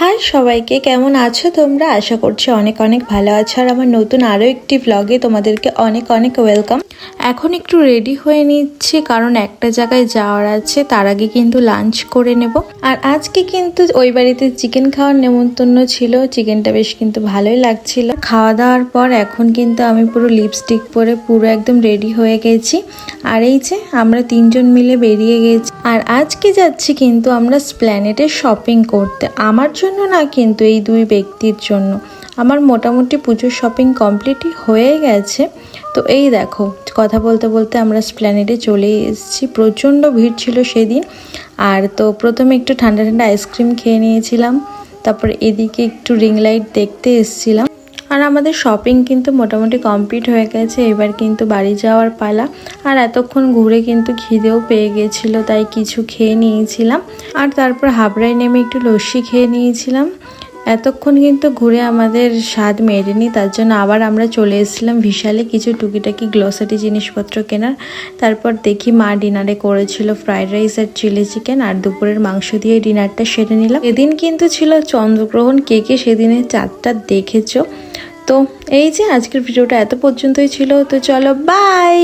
High সবাইকে, কেমন আছো তোমরা? আশা করছি অনেক অনেক ভালো আছো। আর আমার নতুন আরও একটি ব্লগে তোমাদেরকে অনেক অনেক ওয়েলকাম। এখন একটু রেডি হয়ে নিচ্ছি কারণ একটা জায়গায় যাওয়ার আছে, তার আগে কিন্তু লাঞ্চ করে নেব। আর আজকে কিন্তু ওই বাড়িতে চিকেন খাওয়ার নেমন্তন্ন ছিল, চিকেনটা বেশ কিন্তু ভালোই লাগছিল। খাওয়া দাওয়ার পর এখন কিন্তু আমি পুরো লিপস্টিক পরে পুরো একদম রেডি হয়ে গেছি। আর এই যে আমরা তিনজন মিলে বেরিয়ে গেছি। আর আজকে যাচ্ছি কিন্তু আমরা স্প্ল্যানেডে শপিং করতে, আমার জন্য না কিন্তু এই দুই ব্যক্তির জন্য। আমার মোটামুটি পুজোর শপিং কমপ্লিটই হয়ে গেছে। তো এই দেখো, কথা বলতে বলতে আমরা স্প্ল্যানেডে চলে এসেছি। প্রচণ্ড ভিড় ছিল সেদিন। আর তো প্রথমে একটু ঠান্ডা ঠান্ডা আইসক্রিম খেয়ে নিয়েছিলাম, তারপরে এদিকে একটু রিং লাইট দেখতে এসেছিলাম। আর আমাদের শপিং কিন্তু মোটামুটি কমপ্লিট হয়ে গেছে, এবার কিন্তু বাড়ি যাওয়ার পালা। আর এতক্ষণ ঘুরে কিন্তু খিদেও পেয়ে গেছিলো, তাই কিছু খেয়ে নিয়েছিলাম। আর তারপর হাবড়ায় নেমে একটু লস্যি খেয়ে নিয়েছিলাম। এতক্ষণ কিন্তু ঘুরে আমাদের স্বাদ মেটেনি, তার জন্য আবার আমরা চলে এসেছিলাম বিশালে কিছু টুকিটাকি গ্লসারি জিনিসপত্র কেনার। তারপর দেখি মা ডিনারে করেছিল ফ্রাইড রাইস আর চিলি চিকেন, আর দুপুরের মাংস দিয়ে ডিনারটা সেরে নিলাম। এদিন কিন্তু ছিল চন্দ্রগ্রহণ, কে কে সেদিনের চাঁদটা দেখেছো? তো এই যে আজকের ভিডিওটা এত পর্যন্তই ছিল। তো চলো, বাই।